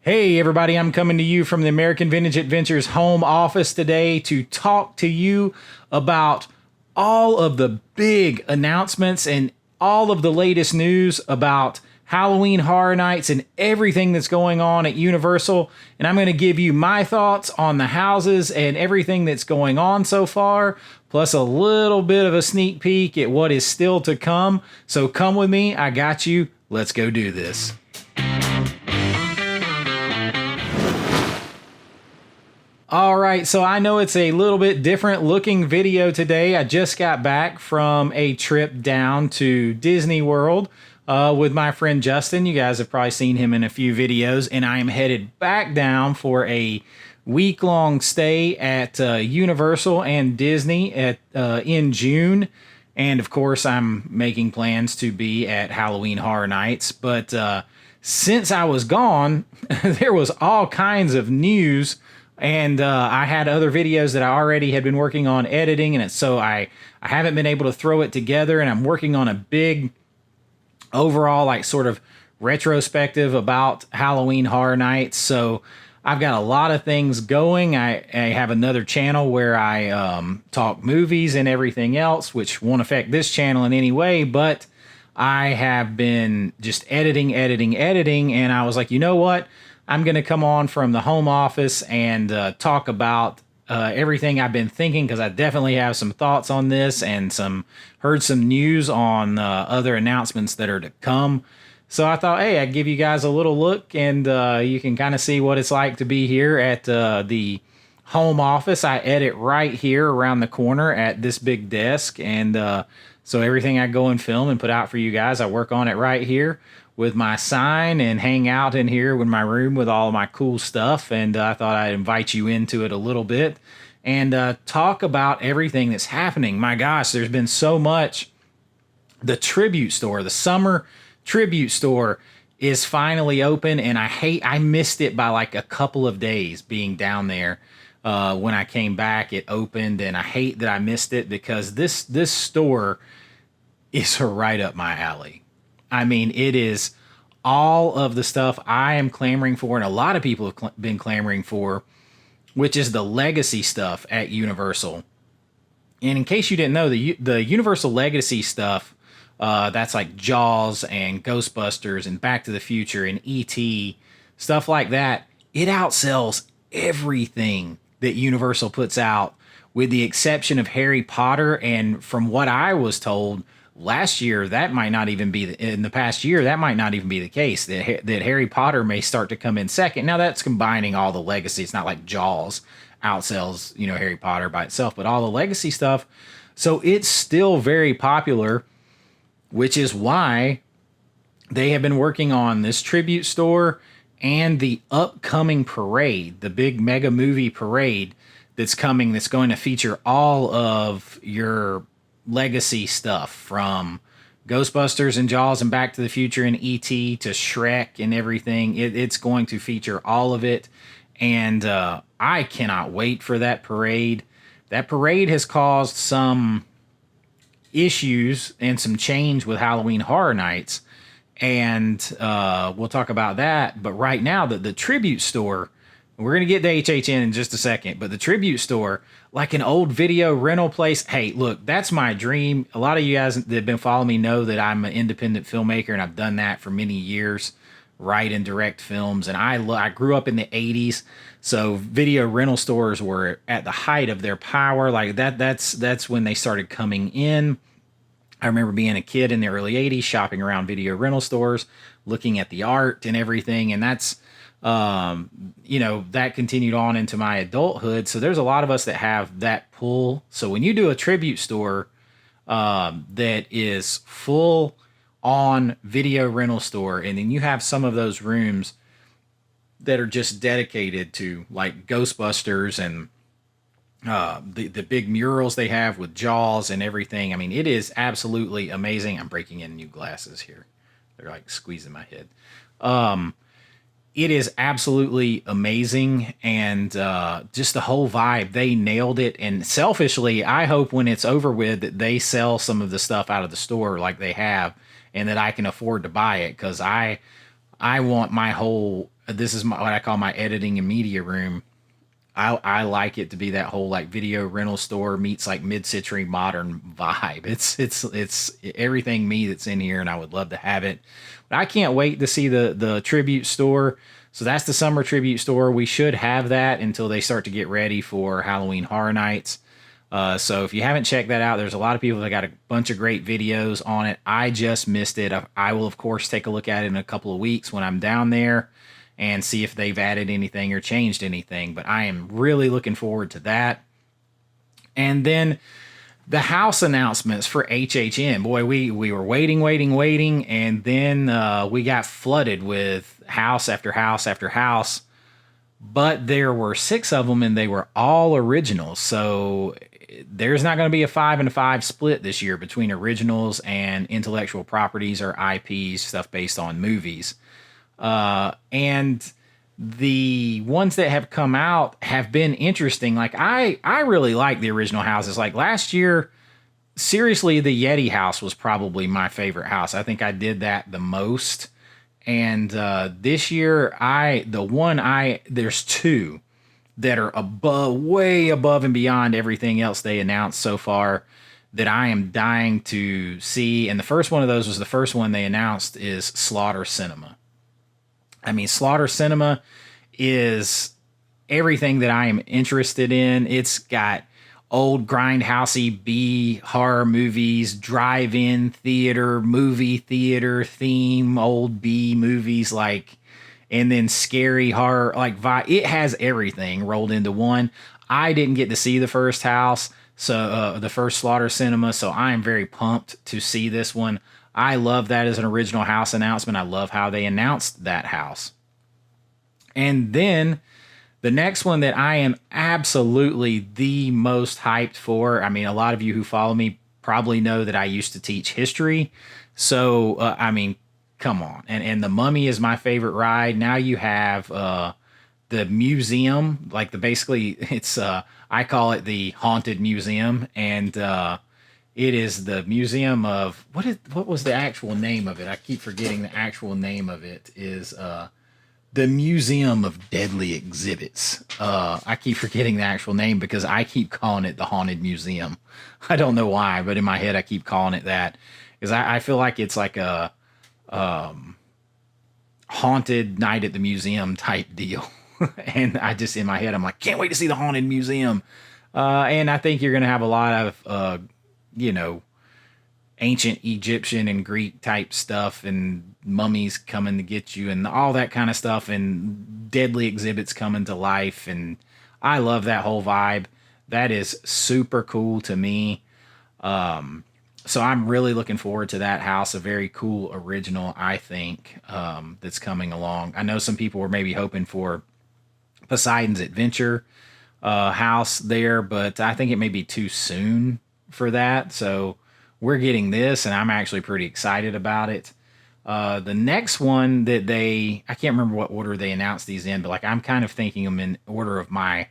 Hey everybody, I'm coming to you from the American Vintage Adventures home office today to talk to you about all of the big announcements and all of the latest news about Halloween Horror Nights and everything that's going on at Universal. And I'm going to give you my thoughts on the houses and everything that's going on so far, plus a little bit of a sneak peek at what is still to come. So come with me, I got you. Let's go do this. All right, so I know it's a little bit different looking video today. I just got back from a trip down to Disney World with my friend Justin. You guys have probably seen him in a few videos, and I am headed back down for a week-long stay at Universal and Disney in June. And of course, I'm making plans to be at Halloween Horror Nights. But since I was gone, there was all kinds of news. And I had other videos that I already had been working on editing, and so I haven't been able to throw it together, and I'm working on a big overall like sort of retrospective about Halloween Horror Nights. So I've got a lot of things going. I have another channel where I talk movies and everything else, which won't affect this channel in any way, but I have been just editing, and I was like, you know what? I'm going to come on from the home office and talk about everything I've been thinking, because I definitely have some thoughts on this and heard some news on other announcements that are to come. So I thought, hey, I'd give you guys a little look, and you can kind of see what it's like to be here at the home office. I edit right here around the corner at this big desk, and so everything I go and film and put out for you guys, I work on it right here with my sign and hang out in here with my room with all of my cool stuff. And I thought I'd invite you into it a little bit and talk about everything that's happening. My gosh, there's been so much. The tribute store, the summer tribute store is finally open, and I missed it by like a couple of days being down there. When I came back, it opened, and I hate that I missed it, because this store is right up my alley. I mean, it is all of the stuff I am clamoring for, and a lot of people have been clamoring for, which is the legacy stuff at Universal. And in case you didn't know, the Universal legacy stuff, that's like Jaws and Ghostbusters and Back to the Future and E.T., stuff like that, it outsells everything that Universal puts out, with the exception of Harry Potter. And from what I was told, last year, that might not even be in the past year, that might not even be the case, that Harry Potter may start to come in second. Now, that's combining all the legacy. It's not like Jaws outsells, Harry Potter by itself, but all the legacy stuff. So it's still very popular, which is why they have been working on this tribute store and the upcoming parade, the big mega movie parade that's coming, that's going to feature all of your legacy stuff, from Ghostbusters and Jaws and Back to the Future and E.T. to Shrek and everything. It's going to feature all of it, and I cannot wait for that parade. That parade has caused some issues and some change with Halloween Horror Nights, and we'll talk about that. But right now, the tribute store, we're going to get to HHN in just a second, but the tribute store, like an old video rental place. Hey, look, that's my dream. A lot of you guys that have been following me know that I'm an independent filmmaker, and I've done that for many years, write and direct films. And I grew up in the 80s, so video rental stores were at the height of their power. Like that's when they started coming in. I remember being a kid in the early 80s, shopping around video rental stores, looking at the art and everything. And that's, that continued on into my adulthood. So there's a lot of us that have that pull. So when you do a tribute store that is full on video rental store, and then you have some of those rooms that are just dedicated to like Ghostbusters and the big murals they have with Jaws and everything. I mean, it is absolutely amazing. I'm breaking in new glasses here. They're like squeezing my head. It is absolutely amazing, and just the whole vibe, they nailed it. And selfishly, I hope when it's over with that they sell some of the stuff out of the store like they have, and that I can afford to buy it, because I I want my whole, this is what I call my editing and media room. I like it to be that whole like video rental store meets like mid-century modern vibe. It's everything me that's in here, and I would love to have it. But I can't wait to see the tribute store. So that's the summer tribute store. We should have that until they start to get ready for Halloween Horror Nights. So if you haven't checked that out, there's a lot of people that got a bunch of great videos on it. I just missed it. I will, of course, take a look at it in a couple of weeks when I'm down there and see if they've added anything or changed anything. But I am really looking forward to that. And then the house announcements for HHN. Boy, we were waiting, and then we got flooded with house after house after house. But there were 6 of them, and they were all originals. So there's not going to be a 5 and a 5 split this year between originals and intellectual properties or IPs, stuff based on movies. And the ones that have come out have been interesting. Like I really like the original houses. Like last year, seriously, the Yeti house was probably my favorite house. I think I did that the most. And this year, there's 2 that are way above and beyond everything else they announced so far that I am dying to see. And the first one of those was the first one they announced is Slaughter Cinema. I mean, Slaughter Cinema is everything that I am interested in. It's got old grindhousey B horror movies, drive-in theater, movie theater theme, old B movies, like, and then scary horror, like it has everything rolled into one. I didn't get to see the first house, so the first Slaughter Cinema, so I am very pumped to see this one. I love that as an original house announcement. I love how they announced that house. And then the next one that I am absolutely the most hyped for, I mean, a lot of you who follow me probably know that I used to teach history. So, I mean, come on. And the Mummy is my favorite ride. Now you have the museum, like basically it's, I call it the Haunted Museum. And it is the museum of, what was the actual name of it? I keep forgetting the actual name of it is the Museum of Deadly Exhibits. I keep forgetting the actual name because I keep calling it the Haunted Museum. I don't know why, but in my head I keep calling it that because I feel like it's like a haunted night at the museum type deal. And I just, in my head, I'm like, can't wait to see the Haunted Museum. And I think you're going to have a lot of, ancient Egyptian and Greek type stuff and mummies coming to get you and all that kind of stuff and deadly exhibits coming to life. And I love that whole vibe. That is super cool to me. So I'm really looking forward to that house. A very cool original, I think, that's coming along. I know some people were maybe hoping for Poseidon's Adventure house there, but I think it may be too soon for that. So we're getting this, and I'm actually pretty excited about it. The next one that I can't remember what order they announced these in, but like I'm kind of thinking them in order of my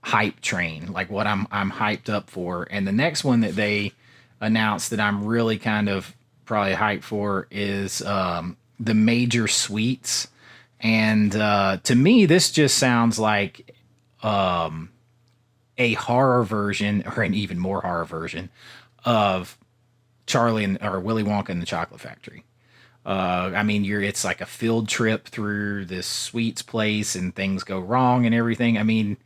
hype train, like what I'm hyped up for. And the next one that they announced that I'm really kind of probably hyped for is the Major Suites. And to me, this just sounds like a horror version, or an even more horror version of Willy Wonka and the Chocolate Factory. I mean, it's like a field trip through this sweets place and things go wrong and everything. I mean,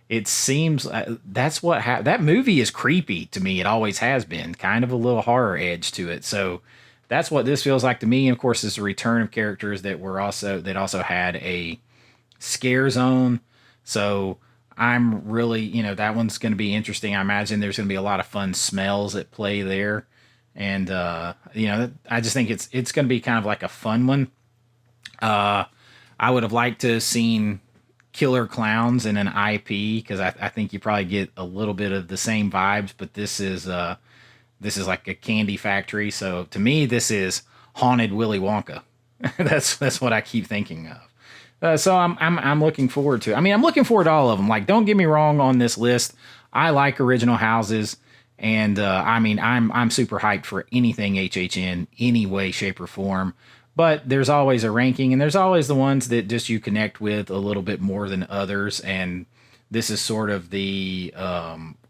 it seems that's what that movie is creepy to me. It always has been, kind of a little horror edge to it. So that's what this feels like to me. And of course, it's a return of characters that also had a scare zone. So I'm really, that one's going to be interesting. I imagine there's going to be a lot of fun smells at play there. And, I just think it's going to be kind of like a fun one. I would have liked to have seen Killer Clowns in an IP because I think you probably get a little bit of the same vibes, but this is like a candy factory. So to me, this is Haunted Willy Wonka. That's what I keep thinking of. So I'm looking forward to it. I mean, I'm looking forward to all of them. Like, don't get me wrong on this list. I like original houses. And I mean, I'm super hyped for anything HHN, any way, shape, or form. But there's always a ranking, and there's always the ones that just you connect with a little bit more than others. And this is sort of the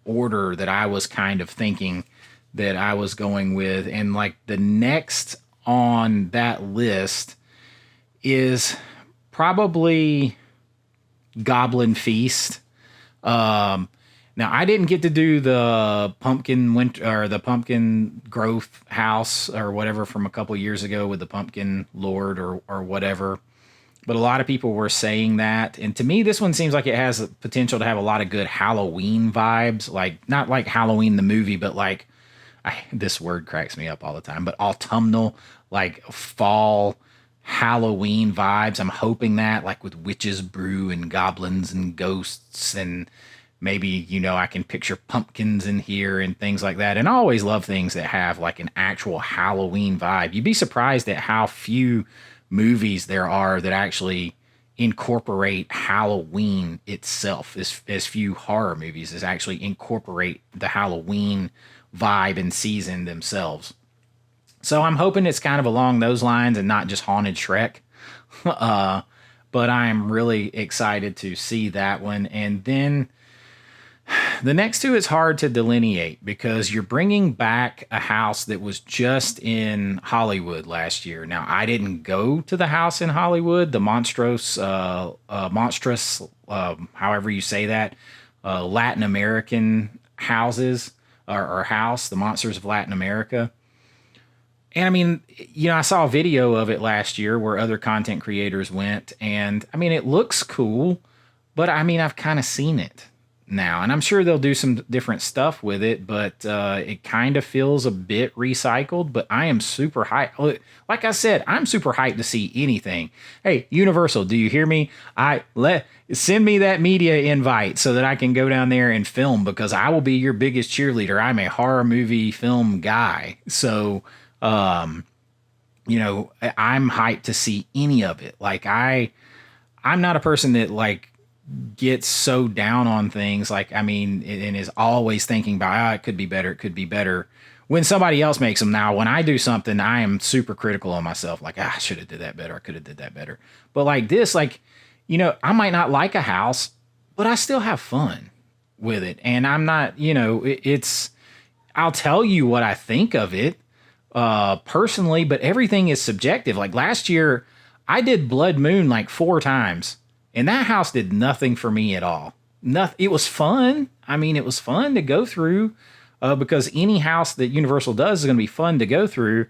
order that I was kind of thinking that I was going with. And like the next on that list is probably Goblin Feast. Now I didn't get to do the pumpkin winter or the pumpkin growth house or whatever from a couple years ago with the pumpkin lord or whatever. But a lot of people were saying that. And to me, this one seems like it has the potential to have a lot of good Halloween vibes. Like, not like Halloween the movie, but like, this word cracks me up all the time, but autumnal, like fall Halloween vibes. I'm hoping that, like with witches brew and goblins and ghosts, and maybe, you know, I can picture pumpkins in here and things like that. And I always love things that have like an actual Halloween vibe. You'd be surprised at how few movies there are that actually incorporate Halloween itself. As few horror movies as actually incorporate the Halloween vibe and season themselves. So I'm hoping it's kind of along those lines and not just Haunted Shrek. But I'm really excited to see that one. And then the next two is hard to delineate because you're bringing back a house that was just in Hollywood last year. Now, I didn't go to the house in Hollywood, the monstrous, however you say that, Latin American houses or house, the Monsters of Latin America. And I mean, you know, I saw a video of it last year where other content creators went, and I mean, it looks cool, but I mean, I've kind of seen it now, and I'm sure they'll do some different stuff with it, but it kind of feels a bit recycled. But I am super hyped. Like I said, I'm super hyped to see anything. Hey, Universal, do you hear me? Send me that media invite so that I can go down there and film, because I will be your biggest cheerleader. I'm a horror movie film guy, so you know, I'm hyped to see any of it. Like I'm not a person that like gets so down on things. Like, I mean, and is always thinking about, it could be better. It could be better when somebody else makes them. Now, when I do something, I am super critical on myself. Like, I should have did that better. I could have did that better. But like this, like, you know, I might not like a house, but I still have fun with it. And I'm not, you know, I'll tell you what I think of it. Personally, but everything is subjective. Like last year, I did Blood Moon like 4 times, and that house did nothing for me at all. Nothing. It was fun. I mean, it was fun to go through, because any house that Universal does is going to be fun to go through.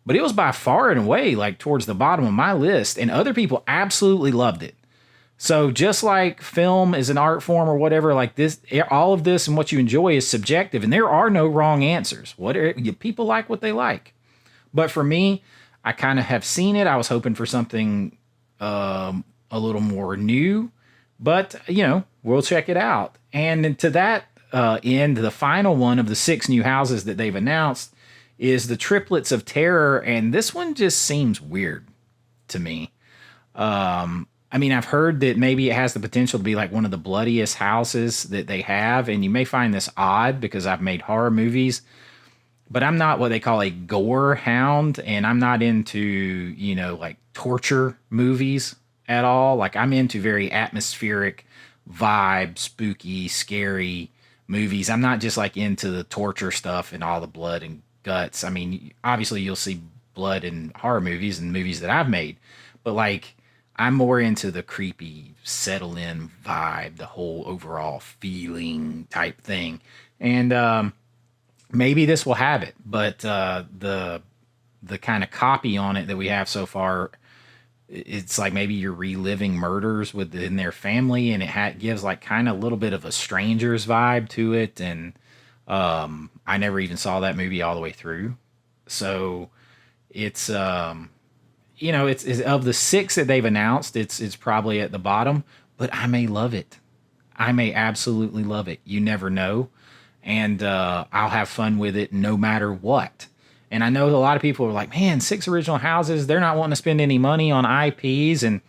But it was by far and away like towards the bottom of my list, and other people absolutely loved it. So just like film is an art form or whatever, like this, all of this and what you enjoy is subjective, and there are no wrong answers. People like what they like. But for me, I kind of have seen it. I was hoping for something a little more new, but you know, we'll check it out. And to that end, the final one of the 6 new houses that they've announced is the Triplets of Terror, and this one just seems weird to me. I mean, I've heard that maybe it has the potential to be like one of the bloodiest houses that they have, and you may find this odd because I've made horror movies, but I'm not what they call a gore hound, and I'm not into, you know, like torture movies at all. Like, I'm into very atmospheric vibe, spooky, scary movies. I'm not just like into the torture stuff and all the blood and guts. I mean, obviously you'll see blood in horror movies and movies that I've made, but like, I'm more into the creepy, settle-in vibe, the whole overall feeling type thing. And maybe this will have it, but the kind of copy on it that we have so far, it's like maybe you're reliving murders within their family, and it gives like kind of a little bit of a Strangers vibe to it. And I never even saw that movie all the way through. So it's... you know, it's of the 6 that they've announced, it's probably at the bottom, but I may love it. I may absolutely love it. You never know. And I'll have fun with it no matter what. And I know a lot of people are like, man, 6 original houses, they're not wanting to spend any money on IPs, and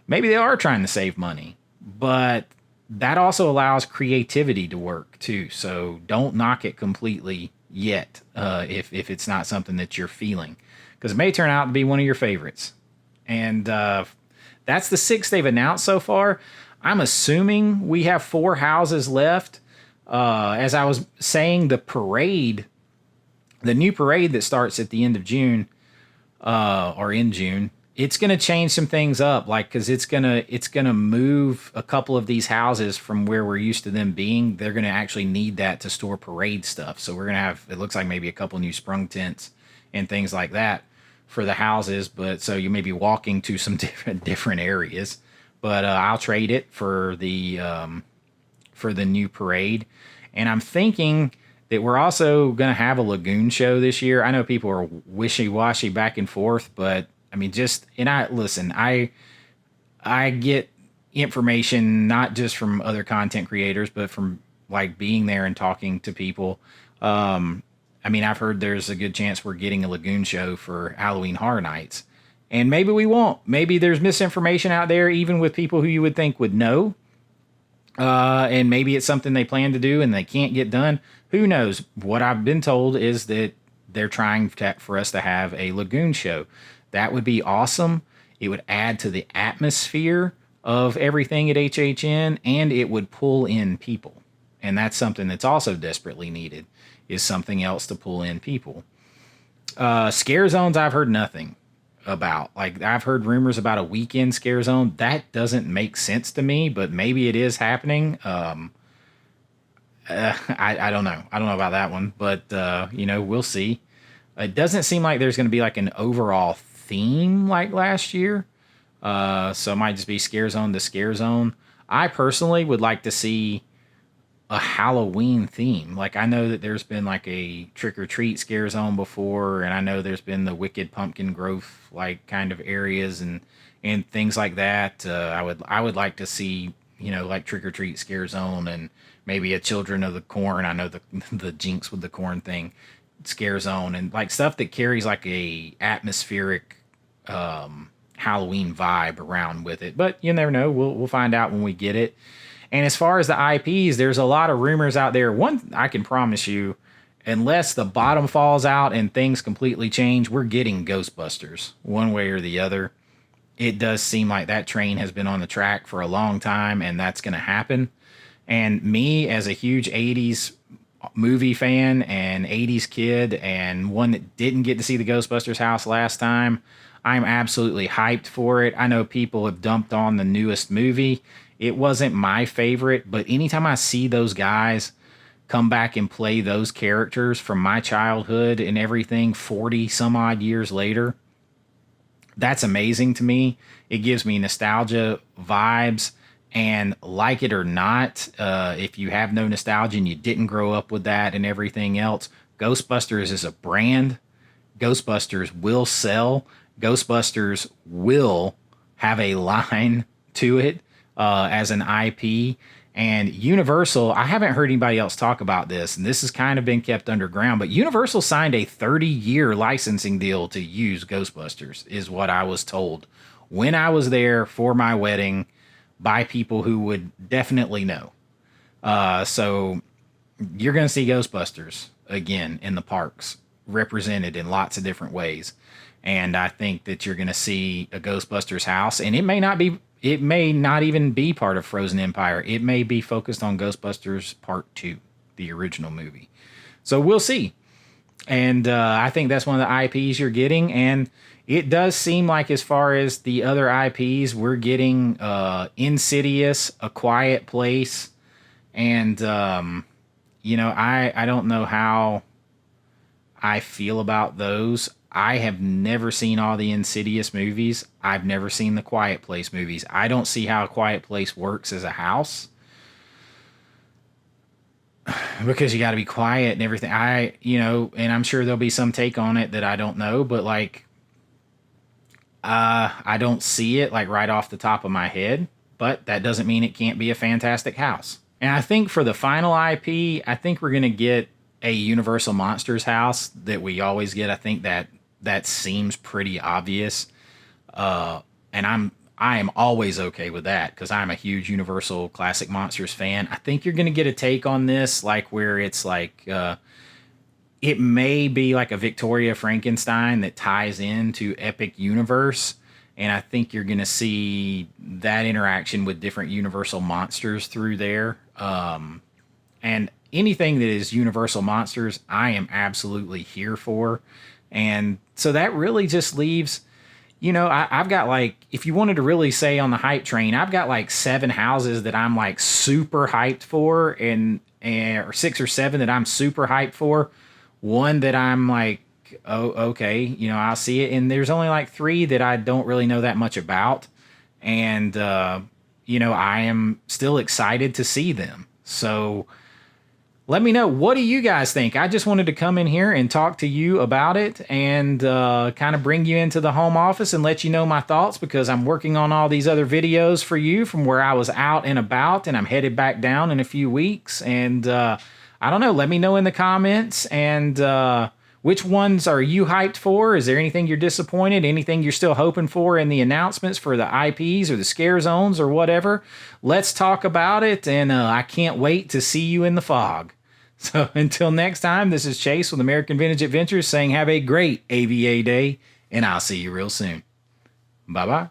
maybe they are trying to save money. But that also allows creativity to work too. So don't knock it completely yet, if it's not something that you're feeling. because it may turn out to be one of your favorites. And that's the 6 they've announced so far. I'm assuming we have 4 houses left. As I was saying, the new parade that starts at the end of June, or in June, it's going to change some things up, like, because it's gonna move a couple of these houses from where we're used to them being. They're going to actually need that to store parade stuff. So we're going to have, it looks like, maybe a couple new sprung tents and things like that for the houses. But so you may be walking to some different areas. But I'll trade it for the new parade. And I'm thinking that we're also going to have a lagoon show this year. I know people are wishy-washy back and forth, but I mean, I get information not just from other content creators, but from like being there and talking to people. I mean, I've heard there's a good chance we're getting a lagoon show for Halloween Horror Nights, and maybe we won't. Maybe there's misinformation out there, even with people who you would think would know. And maybe it's something they plan to do and they can't get done. Who knows? What I've been told is that they're trying for us to have a lagoon show. That would be awesome. It would add to the atmosphere of everything at HHN, and it would pull in people. And that's something that's also desperately needed, is something else to pull in people. Scare zones, I've heard nothing about. Like, I've heard rumors about a weekend scare zone. That doesn't make sense to me, but maybe it is happening. I don't know. I don't know about that one, but we'll see. It doesn't seem like there's going to be like an overall theme like last year. So it might just be scare zone to scare zone. I personally would like to see a Halloween theme. Like, I know that there's been like a trick or treat scare zone before, and I know there's been the Wicked Pumpkin Growth like kind of areas and things like that. I would like to see, like trick or treat scare zone, and maybe a Children of the Corn. I know the Jinx with the corn thing scare zone, and like stuff that carries like a atmospheric Halloween vibe around with it. But you never know. We'll find out when we get it. And as far as the IPs, there's a lot of rumors out there. One, I can promise you, unless the bottom falls out and things completely change, we're getting Ghostbusters one way or the other. It does seem like that train has been on the track for a long time, and that's going to happen. And me, as a huge 80s movie fan and 80s kid, and one that didn't get to see the Ghostbusters house last time, I'm absolutely hyped for it. I know people have dumped on the newest movie. It wasn't my favorite, but anytime I see those guys come back and play those characters from my childhood and everything 40 some odd years later, that's amazing to me. It gives me nostalgia vibes. And like it or not, if you have no nostalgia and you didn't grow up with that and everything else, Ghostbusters is a brand. Ghostbusters will sell. Ghostbusters will have a line to it as an IP. And Universal, I haven't heard anybody else talk about this, and this has kind of been kept underground, but Universal signed a 30-year licensing deal to use Ghostbusters, is what I was told when I was there for my wedding by people who would definitely know. So you're going to see Ghostbusters again in the parks, represented in lots of different ways. And I think that you're going to see a Ghostbusters house, and it may not even be part of Frozen Empire. It may be focused on Ghostbusters Part 2, the original movie. So we'll see. And I think that's one of the IPs you're getting. And it does seem like, as far as the other IPs, we're getting Insidious, A Quiet Place. And, I don't know how I feel about those. I have never seen all the Insidious movies. I've never seen the Quiet Place movies. I don't see how A Quiet Place works as a house, because you got to be quiet and everything. And I'm sure there'll be some take on it that I don't know, but like, I don't see it like right off the top of my head, but that doesn't mean it can't be a fantastic house. And I think for the final IP, I think we're going to get a Universal Monsters house that we always get. I think that seems pretty obvious. And I am always okay with that, because I'm a huge Universal Classic Monsters fan. I think you're going to get a take on this, like where it's like it may be like a Victoria Frankenstein that ties into Epic Universe. And I think you're going to see that interaction with different Universal monsters through there. And anything that is Universal monsters, I am absolutely here for. And so that really just leaves, I've got like, if you wanted to really say on the hype train, I've got like 7 houses that I'm like super hyped for, and or 6 or 7 that I'm super hyped for. One that I'm like, oh, okay, I'll see it. And there's only like 3 that I don't really know that much about. And, I am still excited to see them. So let me know, what do you guys think? I just wanted to come in here and talk to you about it and kind of bring you into the home office and let you know my thoughts, because I'm working on all these other videos for you from where I was out and about, and I'm headed back down in a few weeks. And I don't know, let me know in the comments, and which ones are you hyped for? Is there anything you're disappointed? Anything you're still hoping for in the announcements for the IPs or the scare zones or whatever? Let's talk about it, and I can't wait to see you in the fog. So until next time, this is Chase with American Vintage Adventures saying have a great AVA day, and I'll see you real soon. Bye-bye.